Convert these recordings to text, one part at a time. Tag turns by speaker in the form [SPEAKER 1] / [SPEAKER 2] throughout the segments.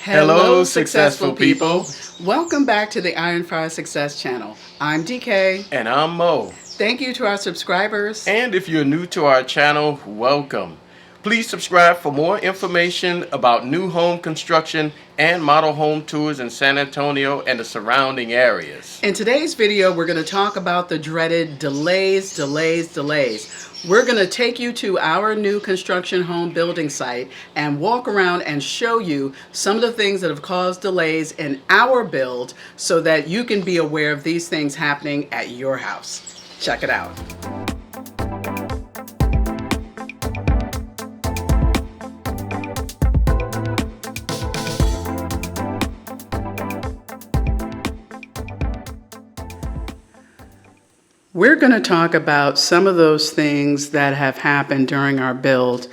[SPEAKER 1] Hello, successful people.
[SPEAKER 2] Welcome back to the Iron Fire Success channel. I'm DK.
[SPEAKER 1] And I'm Mo.
[SPEAKER 2] Thank you to our subscribers.
[SPEAKER 1] And if you're new to our channel, welcome. Please subscribe for more information about new home construction and model home tours in San Antonio and the surrounding areas.
[SPEAKER 2] In today's video, we're going to talk about the dreaded delays. We're going to take you to our new construction home building site and walk around and show you some of the things that have caused delays in our build so that you can be aware of these things happening at your house. Check it out. We're going to talk about some of those things that have happened during our build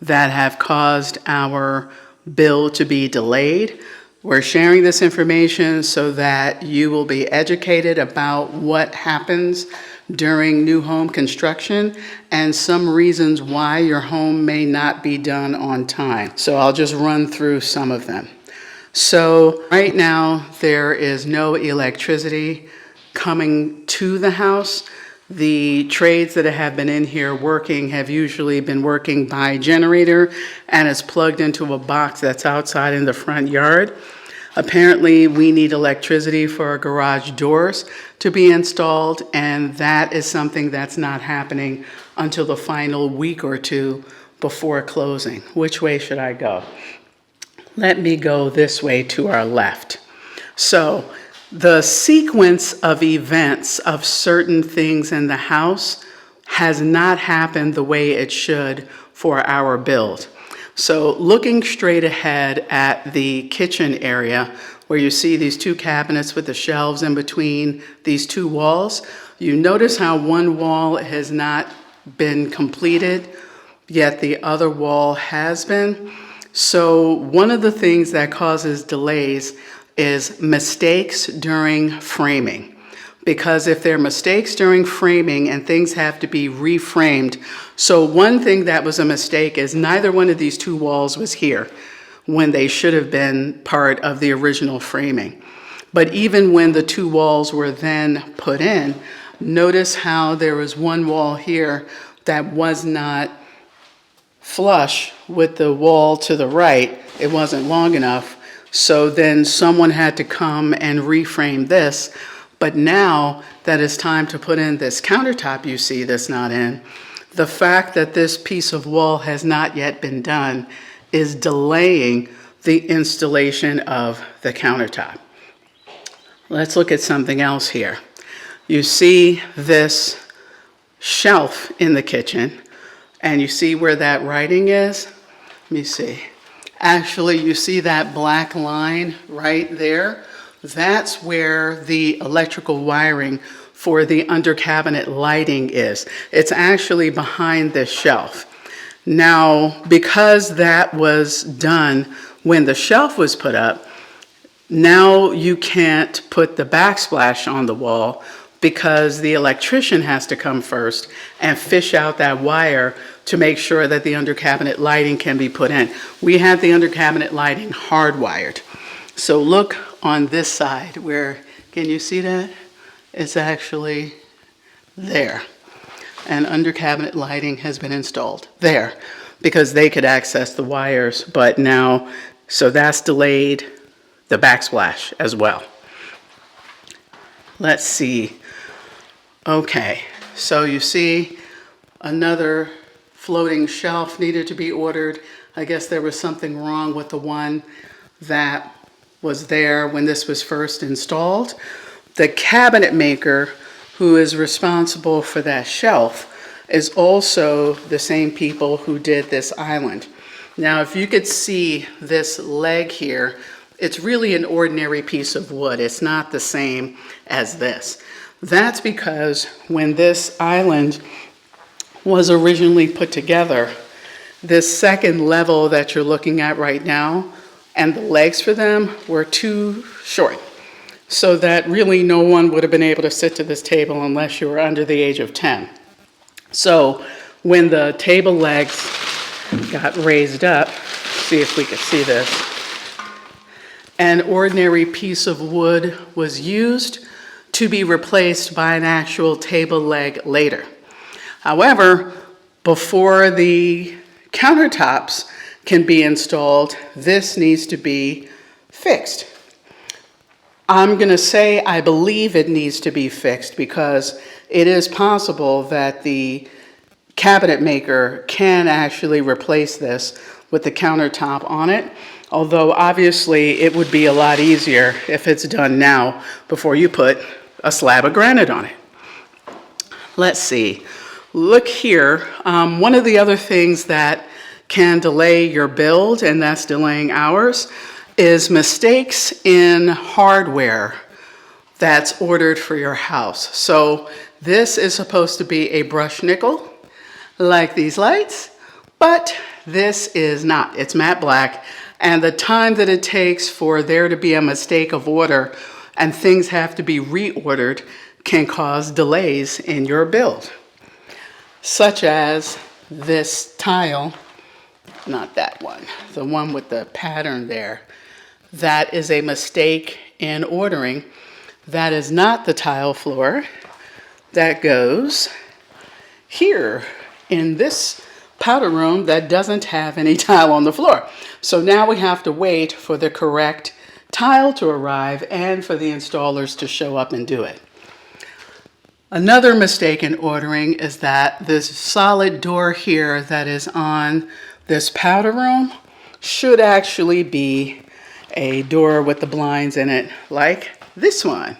[SPEAKER 2] that have caused our build to be delayed. We're sharing this information so that you will be educated about what happens during new home construction and some reasons why your home may not be done on time. So I'll just run through some of them. So right now there is no electricity coming to the house. The trades that have been in here working have usually been working by generator and it's plugged into a box that's outside in the front yard. Apparently we need electricity for our garage doors to be installed, and that is something that's not happening until the final week or two before closing. Which way should I go? Let me go this way to our left. So the sequence of events of certain things in the house has not happened the way it should for our build. So looking straight ahead at the kitchen area where you see these two cabinets with the shelves in between these two walls, you notice how one wall has not been completed, yet the other wall has been. So one of the things that causes delays is mistakes during framing. Because if there are mistakes during framing and things have to be reframed, so one thing that was a mistake is neither one of these two walls was here when they should have been part of the original framing. But even when the two walls were then put in, notice how there was one wall here that was not flush with the wall to the right. It wasn't long enough. So then someone had to come and reframe this. But now that it's time to put in this countertop you see that's not in, the fact that this piece of wall has not yet been done is delaying the installation of the countertop. Let's look at something else here. You see this shelf in the kitchen, and you see where that writing is? Let me see. Actually, you see that black line right there? That's where the electrical wiring for the under cabinet lighting is. It's actually behind this shelf. Now, because that was done when the shelf was put up, now you can't put the backsplash on the wall because the electrician has to come first and fish out that wire to make sure that the under cabinet lighting can be put in. We have the under cabinet lighting hardwired. So look on this side where, can you see that? It's actually there. And under cabinet lighting has been installed there because they could access the wires, but now, so that's delayed the backsplash as well. Let's see. Okay, so you see another floating shelf needed to be ordered. I guess there was something wrong with the one that was there when this was first installed. The cabinet maker who is responsible for that shelf is also the same people who did this island. Now, if you could see this leg here, it's really an ordinary piece of wood. It's not the same as this. That's because when this island was originally put together, this second level that you're looking at right now and the legs for them were too short, so that really no one would have been able to sit to this table unless you were under the age of 10. So when the table legs got raised up, see if we could see this, an ordinary piece of wood was used to be replaced by an actual table leg later. However, before the countertops can be installed, this needs to be fixed. I'm going to say I believe it needs to be fixed because it is possible that the cabinet maker can actually replace this with the countertop on it, although obviously it would be a lot easier if it's done now before you put a slab of granite on it. Let's see. Look here. One of the other things that can delay your build, and that's delaying ours, is mistakes in hardware that's ordered for your house. So this is supposed to be a brushed nickel, like these lights, but this is not. It's matte black, and the time that it takes for there to be a mistake of order and things have to be reordered can cause delays in your build, such as this tile, not that one, the one with the pattern there. That is a mistake in ordering. That is not the tile floor. That goes here in this powder room that doesn't have any tile on the floor. So now we have to wait for the correct tile to arrive and for the installers to show up and do it. Another mistake in ordering is that this solid door here that is on this powder room should actually be a door with the blinds in it, like this one.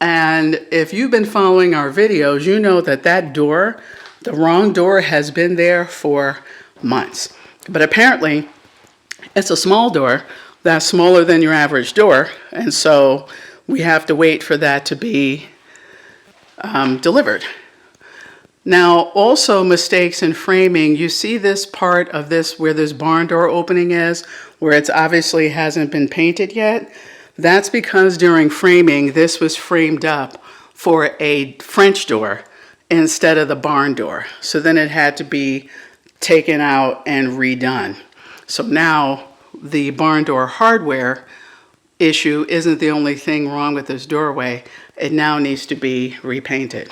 [SPEAKER 2] And if you've been following our videos, you know that that door, the wrong door, has been there for months. But apparently, it's a small door that's smaller than your average door, and so we have to wait for that to be delivered. Now, also mistakes in framing. You see this part of this where this barn door opening is, where it's obviously hasn't been painted yet. That's because during framing, this was framed up for a French door instead of the barn door. So then it had to be taken out and redone. So now the barn door hardware issue isn't the only thing wrong with this doorway. It now needs to be repainted.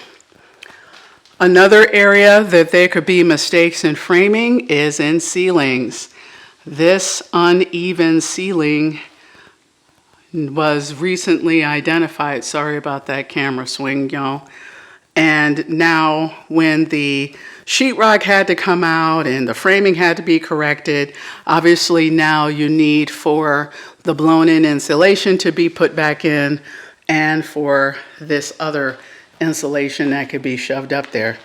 [SPEAKER 2] Another area that there could be mistakes in framing is in ceilings. This uneven ceiling was recently identified. Sorry about that camera swing, y'all. And now when the sheetrock had to come out and the framing had to be corrected, obviously now you need for the blown-in insulation to be put back in and for this other insulation that could be shoved up there,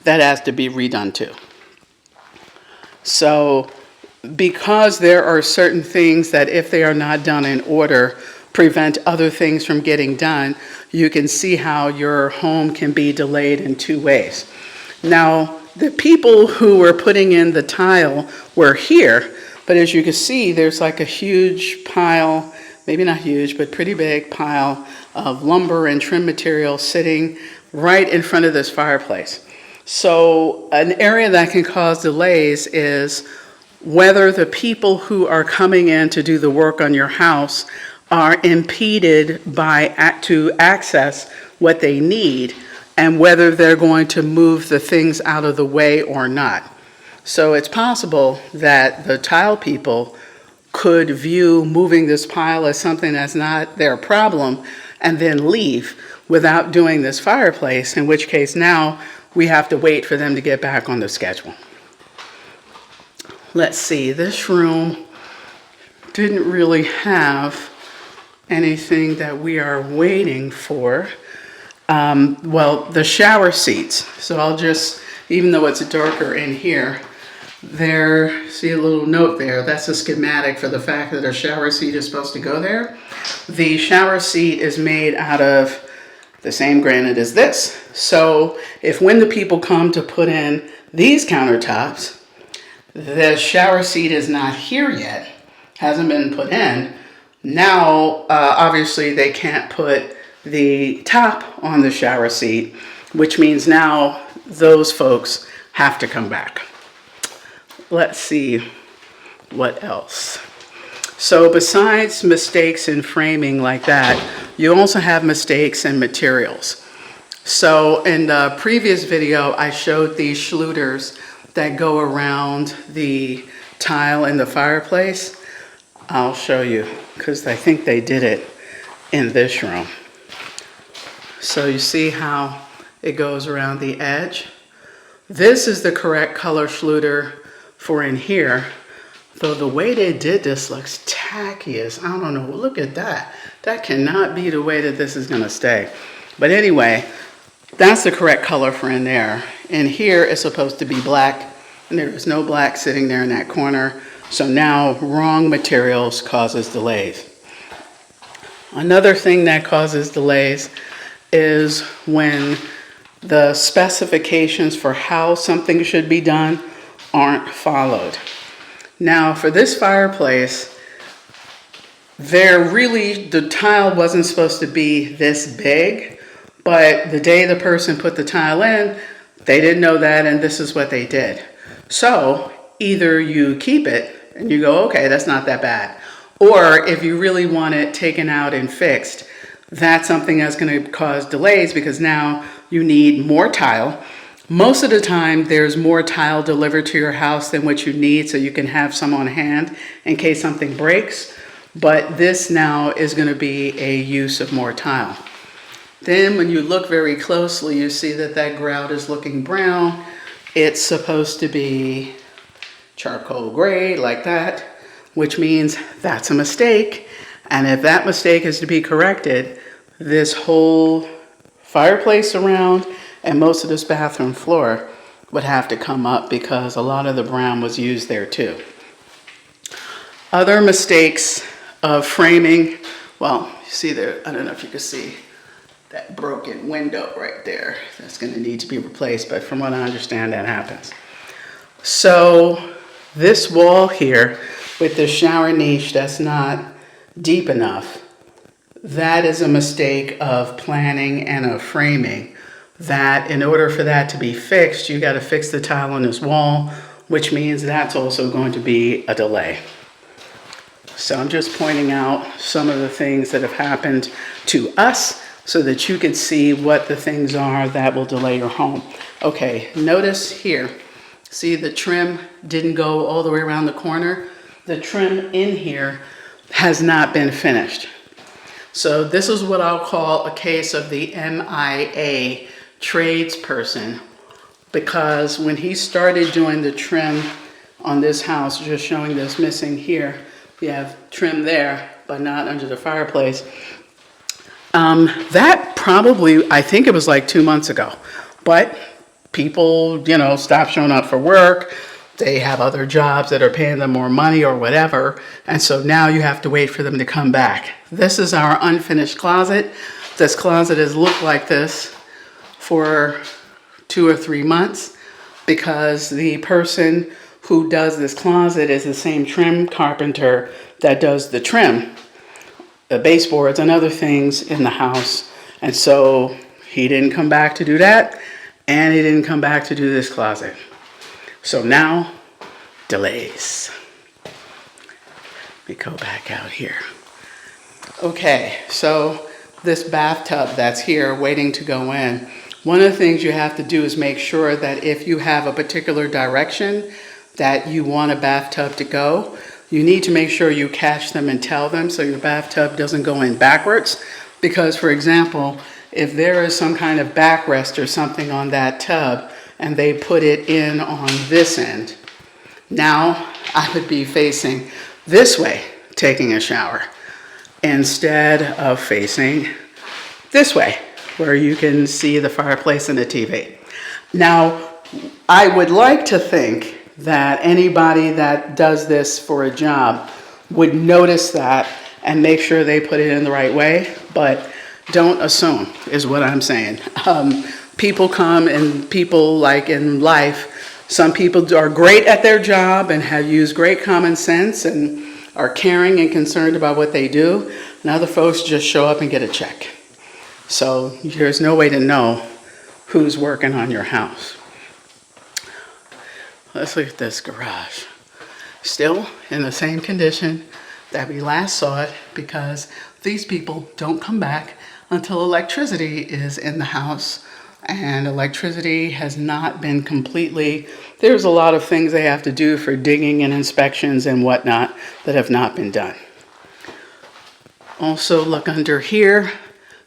[SPEAKER 2] that has to be redone too. So because there are certain things that if they are not done in order, prevent other things from getting done, you can see how your home can be delayed in two ways. Now, the people who were putting in the tile were here, but as you can see, there's like a huge pile, maybe not huge, but pretty big pile of lumber and trim material sitting right in front of this fireplace. So an area that can cause delays is whether the people who are coming in to do the work on your house are impeded to access what they need and whether they're going to move the things out of the way or not. So it's possible that the tile people could view moving this pile as something that's not their problem and then leave without doing this fireplace, in which case now we have to wait for them to get back on the schedule. Let's see, this room didn't really have anything that we are waiting for. Well, the shower seats. So I'll just, even though it's darker in here, there, see a little note there, that's a schematic for the fact that a shower seat is supposed to go there. The shower seat is made out of the same granite as this. So if when the people come to put in these countertops, the shower seat is not here yet, hasn't been put in, now obviously they can't put the top on the shower seat, which means now those folks have to come back. Let's see what else. So besides mistakes in framing like that, you also have mistakes in materials. So in the previous video, I showed these schluters that go around the tile in the fireplace. I'll show you, because I think they did it in this room. So you see how it goes around the edge? This is the correct color schluter for in here. Though the way they did this looks tacky as, I don't know, look at that. That cannot be the way that this is gonna stay. But anyway, that's the correct color for in there. In here, it's supposed to be black, and there is no black sitting there in that corner. So now, wrong materials causes delays. Another thing that causes delays is when the specifications for how something should be done aren't followed. Now, for this fireplace, the tile wasn't supposed to be this big, but the day the person put the tile in, they didn't know that, and this is what they did. So, either you keep it, and you go, okay, that's not that bad. Or, if you really want it taken out and fixed, that's something that's going to cause delays, because now you need more tile. Most of the time, there's more tile delivered to your house than what you need, so you can have some on hand in case something breaks. But this now is going to be a use of more tile. Then when you look very closely, you see that that grout is looking brown. It's supposed to be charcoal gray, like that, which means that's a mistake. And if that mistake is to be corrected, this whole fireplace around and most of this bathroom floor would have to come up, because a lot of the brown was used there too. Other mistakes of framing, well, you see there, I don't know if you can see that broken window right there. That's going to need to be replaced, but from what I understand, that happens. So this wall here with the shower niche that's not deep enough, that is a mistake of planning and of framing. That in order for that to be fixed, you got to fix the tile on this wall, which means that's also going to be a delay. So I'm just pointing out some of the things that have happened to us so that you can see what the things are that will delay your home. Okay, notice here, see the trim didn't go all the way around the corner. The trim in here has not been finished. So this is what I'll call a case of the MIA, tradesperson, because when he started doing the trim on this house, just showing this missing here, we have trim there, but not under the fireplace. That probably, I think it was like 2 months ago, but people, stop showing up for work. They have other jobs that are paying them more money or whatever, and so now you have to wait for them to come back. This is our unfinished closet. This closet has looked like this for 2 or 3 months, because the person who does this closet is the same trim carpenter that does the trim, the baseboards and other things in the house. And so he didn't come back to do that, and he didn't come back to do this closet. So now, delays. Let me go back out here. Okay, so this bathtub that's here waiting to go in, one of the things you have to do is make sure that if you have a particular direction that you want a bathtub to go, you need to make sure you catch them and tell them so your bathtub doesn't go in backwards. Because, for example, if there is some kind of backrest or something on that tub and they put it in on this end, now I would be facing this way taking a shower instead of facing this way, where you can see the fireplace and the TV. Now, I would like to think that anybody that does this for a job would notice that and make sure they put it in the right way, but don't assume, is what I'm saying. People come, and people, like in life, some people are great at their job and have used great common sense and are caring and concerned about what they do, and other folks just show up and get a check. So there's no way to know who's working on your house. Let's look at this garage. Still in the same condition that we last saw it, because these people don't come back until electricity is in the house. And electricity has not been completely, there's a lot of things they have to do for digging and inspections and whatnot that have not been done. Also, look under here.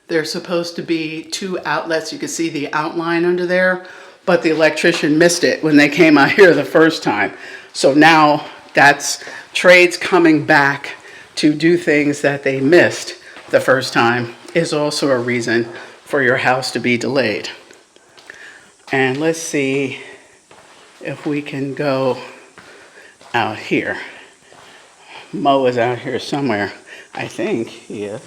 [SPEAKER 2] There's supposed to be 2 outlets. You can see the outline under there, but the electrician missed it when they came out here the first time. So now that's trades coming back to do things that they missed the first time is also a reason for your house to be delayed. And let's see if we can go out here. Mo is out here somewhere. I think he is.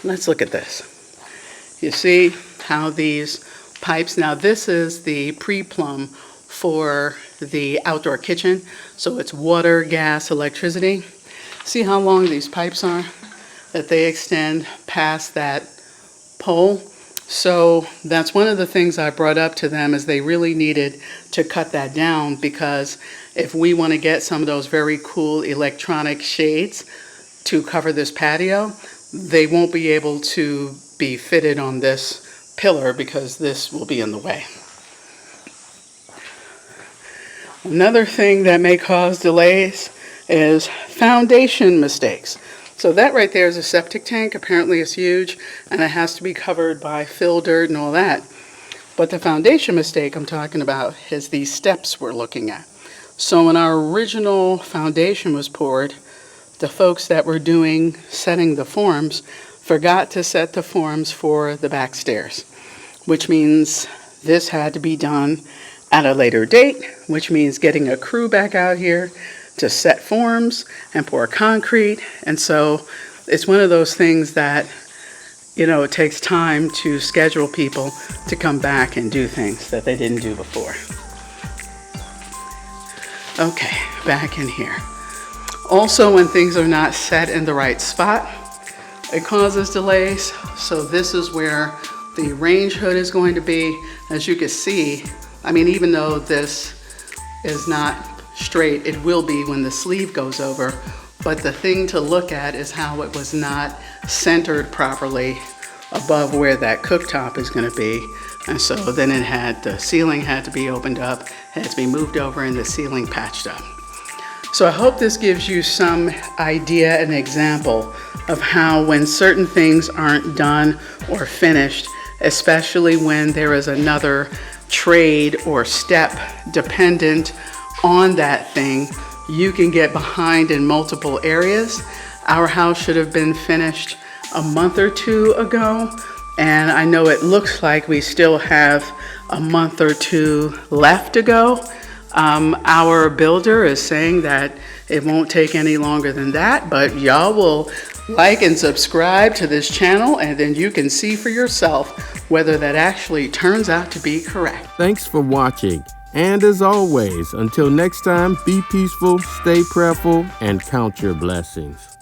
[SPEAKER 2] Let's look at this. You see how these pipes, now this is the pre-plumb for the outdoor kitchen. So it's water, gas, electricity. See how long these pipes are? That they extend past that pole. So that's one of the things I brought up to them, is they really needed to cut that down, because if we want to get some of those very cool electronic shades to cover this patio, they won't be able to be fitted on this pillar because this will be in the way. Another thing that may cause delays is foundation mistakes. So that right there is a septic tank. Apparently it's huge and it has to be covered by fill dirt and all that. But the foundation mistake I'm talking about is these steps we're looking at. So when our original foundation was poured, the folks that were setting the forms forgot to set the forms for the back stairs, which means this had to be done at a later date, which means getting a crew back out here to set forms and pour concrete. And so it's one of those things that, it takes time to schedule people to come back and do things that they didn't do before. Okay, back in here. Also, when things are not set in the right spot, it causes delays. So this is where the range hood is going to be. As you can see, even though this is not straight, it will be when the sleeve goes over. But the thing to look at is how it was not centered properly above where that cooktop is going to be. And so then the ceiling had to be opened up, had to be moved over, and the ceiling patched up. So I hope this gives you some idea, an example of how when certain things aren't done or finished, especially when there is another trade or step dependent on that thing, you can get behind in multiple areas. Our house should have been finished a month or 2 ago, and I know it looks like we still have a month or 2 left to go. Our builder is saying that it won't take any longer than that, but y'all will like and subscribe to this channel, and then you can see for yourself whether that actually turns out to be correct.
[SPEAKER 1] Thanks for watching. And as always, until next time, be peaceful, stay prayerful, and count your blessings.